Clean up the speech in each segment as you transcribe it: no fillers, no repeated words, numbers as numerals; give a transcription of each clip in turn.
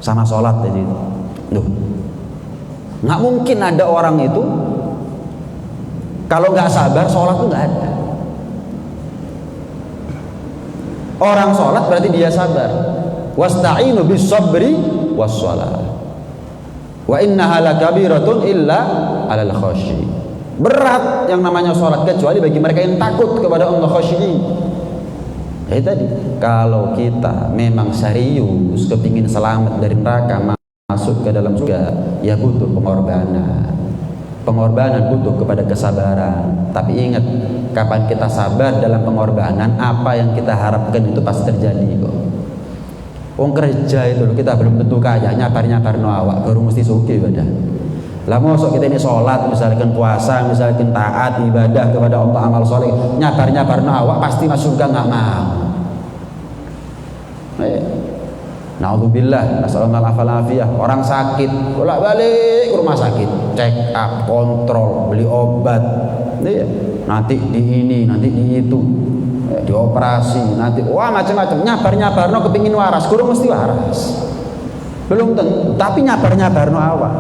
sama sholat jadi. Duh, nggak mungkin ada orang itu kalau nggak sabar sholat tuh nggak ada. Orang sholat berarti dia sabar. Wasta'inu bis sabri was shalah. Wa innaha lakabiratun illa 'alal khasyi. Berat yang namanya sholat kecuali bagi mereka yang takut kepada Allah, khasyi. Ya tadi, kalau kita memang serius kepingin selamat dari neraka, masuk ke dalam surga, ya butuh pengorbanan. Pengorbanan butuh kepada kesabaran. Tapi ingat, kapan kita sabar dalam pengorbanan, apa yang kita harapkan itu pasti terjadi kok. Wong kerja itu loh, kita belum tentu kaya, nyabar-nyabar no awak, baru mesti sugih badah. Lah mosok kita ini sholat, misalkan puasa, misalkan taat, ibadah kepada Allah, amal soleh, nyabar-nyabar no awak, pasti masuk surga nggak mau. Na'udzubillah, nasallallahu orang sakit, bolak-balik ke rumah sakit, check up, kontrol, beli obat, nanti di ini, nanti di itu, dioperasi, nanti wah macam-macam, nyabar-nyabar no kepingin waras, kurang mesti waras, belum tentu, tapi nyabar-nyabar no awak.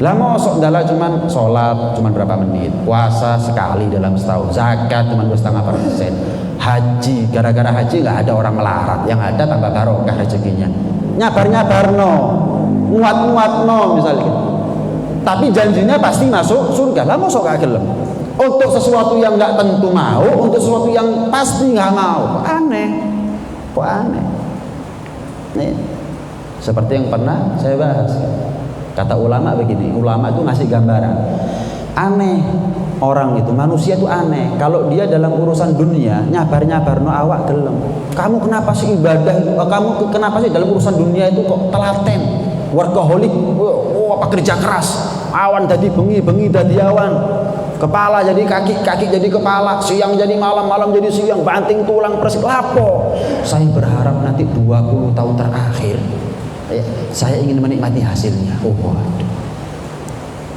Lah mosok dalam cuman sholat cuman berapa menit, puasa sekali dalam setahun, zakat cuman 2,5%, haji, gara-gara haji nggak ada orang melarat, yang ada tambah barokah rezekinya. Nyabar-nyabar no, nguat-nguat no misalnya, tapi janjinya pasti masuk surga. Lah mosok gak gelem untuk sesuatu yang nggak tentu mau, untuk sesuatu yang pasti nggak mau. Kok aneh nih, seperti yang pernah saya bahas. Kata ulama begini, ulama itu ngasih gambaran aneh, orang itu, manusia itu aneh. Kalau dia dalam urusan dunia nyabar-nyabar no awak gelem. Kamu kenapa sih ibadah itu, kamu kenapa sih dalam urusan dunia itu kok telaten, workaholic, apa kerja keras, awan jadi bengi jadi awan, kepala jadi kaki, kaki jadi kepala, siang jadi malam, malam jadi siang, banting tulang persik lapo. Saya berharap nanti 20 tahun terakhir saya ingin menikmati hasilnya. Waduh.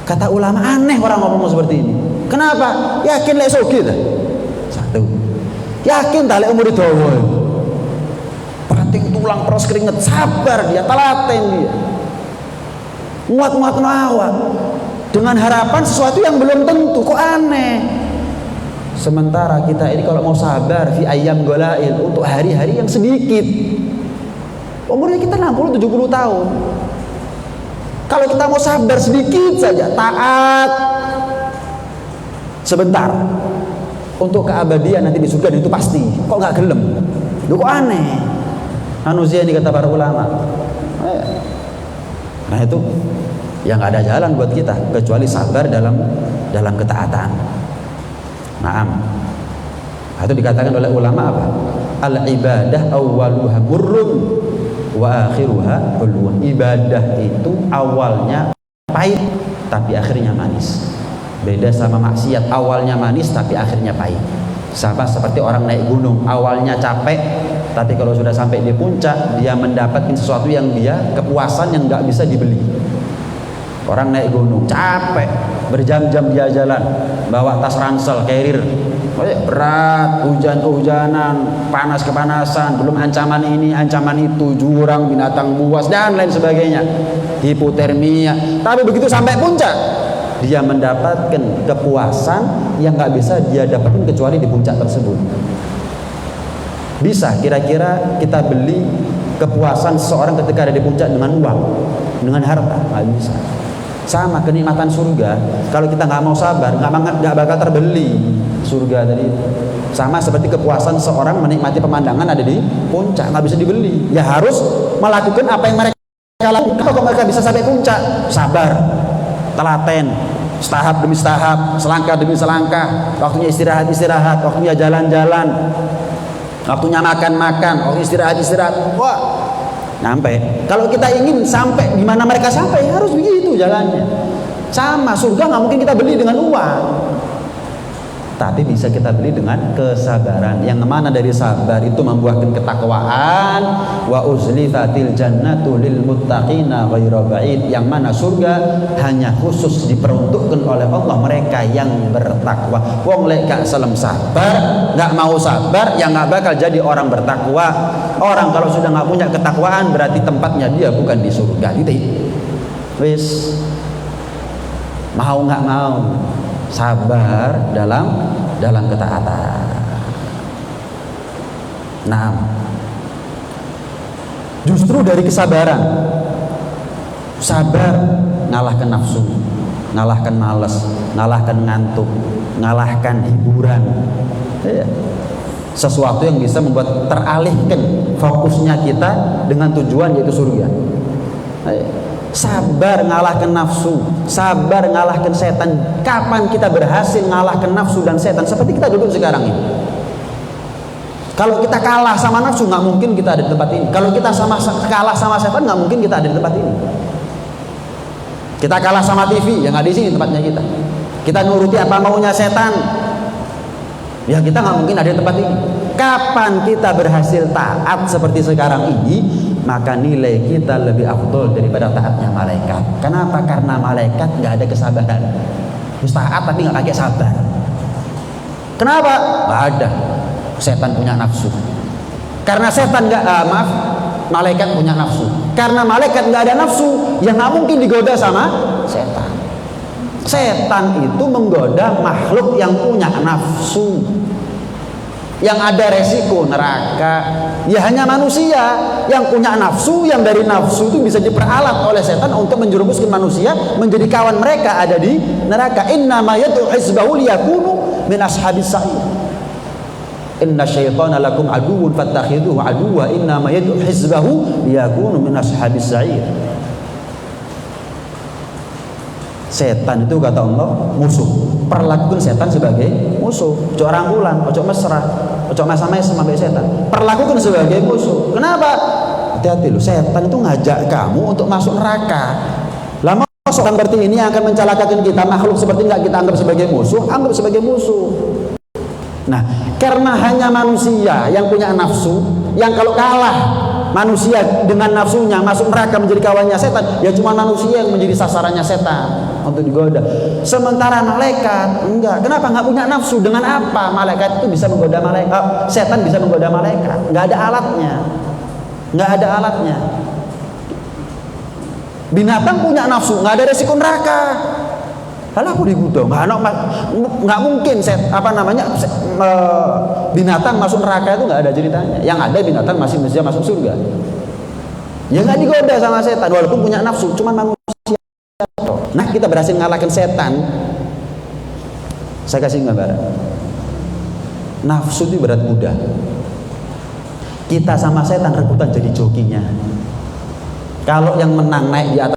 Kata ulama aneh orang ngomong seperti ini. Kenapa? Yakin lek sugih ta? Satu. Yakin ta lek umur dawa. Banting tulang peros keringet, sabar dia, telaten dia. Muat-muat awak dengan harapan sesuatu yang belum tentu. Kok aneh? Sementara kita ini kalau mau sabar fi ayyam golail, untuk hari-hari yang sedikit. Umurnya kita 60-70 tahun. Kalau kita mau sabar sedikit saja, taat sebentar, untuk keabadian nanti di surga itu pasti. Kok nggak gelem? Duh, kok aneh? Manusia ini kata para ulama. Nah itu yang nggak ada jalan buat kita kecuali sabar dalam ketaatan. Naam. Itu dikatakan oleh ulama apa? Al ibadah awwaluha murrun wa akhiruha hulwun. Ibadah itu awalnya pahit tapi akhirnya manis. Beda sama maksiat, awalnya manis tapi akhirnya pahit. Sama seperti orang naik gunung, awalnya capek tapi kalau sudah sampai di puncak dia mendapatkan sesuatu yang dia kepuasan yang nggak bisa dibeli. Orang naik gunung capek, berjam-jam dia jalan, bawa tas ransel, carrier, berat, hujan-hujanan, panas-kepanasan, belum ancaman ini, ancaman itu, jurang, binatang buas dan lain sebagainya, hipotermia. Tapi begitu sampai puncak, dia mendapatkan kepuasan yang nggak bisa dia dapatkan kecuali di puncak tersebut. Bisa kira-kira kita beli kepuasan seseorang ketika ada di puncak dengan uang, dengan harta? Nggak bisa. Sama kenikmatan surga, kalau kita nggak mau sabar, nggak bakal terbeli surga tadi. Sama seperti kepuasan seorang menikmati pemandangan ada di puncak, nggak bisa dibeli. Ya harus melakukan apa yang mereka lakukan. Kalau mereka bisa sampai puncak, sabar, telaten, setahap demi setahap, selangkah demi selangkah. Waktunya istirahat, waktunya jalan-jalan, waktunya makan, waktu istirahat. Wah, sampai. Kalau kita ingin sampai di mana mereka sampai, harus begitu jalannya. Sama surga nggak mungkin kita beli dengan uang. tapi bisa kita beli dengan kesabaran. Yang mana dari sabar itu membuahkan ketakwaan. Wa uzlifatil jannatu lil muttaqina ghairu ba'id. Yang mana surga hanya khusus diperuntukkan oleh Allah mereka yang bertakwa. Wong lek gak selem sabar, gak mau sabar, ya gak bakal jadi orang bertakwa. Orang kalau sudah gak punya ketakwaan berarti tempatnya dia bukan di surga. Gitu. Wis mau gak mau sabar dalam ketaatan. Nah, justru dari kesabaran, sabar ngalahkan nafsu, ngalahkan malas, ngalahkan ngantuk, ngalahkan hiburan. Ya. Sesuatu yang bisa membuat teralihkan fokusnya kita dengan tujuan yaitu surga. Ya. Sabar ngalahkan nafsu, sabar ngalahkan setan. Kapan kita berhasil ngalahkan nafsu dan setan? Seperti kita duduk sekarang ini. Kalau kita kalah sama nafsu, nggak mungkin kita ada di tempat ini. Kalau kita kalah sama setan, nggak mungkin kita ada di tempat ini. Kita kalah sama TV, ya nggak di sini tempatnya kita. Kita nuruti apa maunya setan, ya kita nggak mungkin ada di tempat ini. Kapan kita berhasil taat seperti sekarang ini, maka nilai kita lebih afdol daripada taatnya malaikat. Kenapa? Karena malaikat nggak ada kesabaran. Terus taat tapi nggak pakai sabar. Kenapa? Nggak ada. Setan punya nafsu. Karena setan malaikat punya nafsu. Karena malaikat nggak ada nafsu, ya nggak mungkin digoda sama setan. Setan itu menggoda makhluk yang punya nafsu. Yang ada resiko neraka, ya hanya manusia yang punya nafsu, yang dari nafsu itu bisa diperalat oleh setan untuk menjerumuskan manusia menjadi kawan mereka ada di neraka. Innama yad'u hizbahu liyakunu min ashabis sa'ir. Inna syaitana lakum aduwwun fattakhidhuhu aduwwa innama yad'u hizbahu liyakunu min ashabis sa'ir. Setan itu kata Allah musuh. Perlakukan setan sebagai musuh. Ojo rangkulan, ojo mesra, ojo mesam-mesam sampai setan. Perlakukan sebagai musuh. Kenapa? Hati-hati loh, setan itu ngajak kamu untuk masuk neraka. Lama orang seperti ini yang akan mencelakakan kita, makhluk seperti enggak kita anggap sebagai musuh, anggap sebagai musuh. Nah, karena hanya manusia yang punya nafsu, yang kalau kalah manusia dengan nafsunya masuk neraka menjadi kawannya setan, ya cuma manusia yang menjadi sasarannya setan untuk digoda. Sementara malaikat enggak. Kenapa? Enggak punya nafsu. Dengan apa malaikat itu bisa menggoda malaikat? Setan bisa menggoda malaikat. Enggak ada alatnya. Enggak ada alatnya. Binatang punya nafsu, enggak ada resiko neraka. Kalau aku digoda, enggak mungkin binatang masuk neraka itu enggak ada ceritanya. Yang ada binatang masih bisa masuk surga. Ya enggak digoda sama setan walaupun punya nafsu, cuma manusia. Nah, kita berhasil ngalahkan setan. Saya kasih gambaran. Nafsu itu berat kuda. Kita sama setan rebutan jadi jokinya. Kalau yang menang naik di atas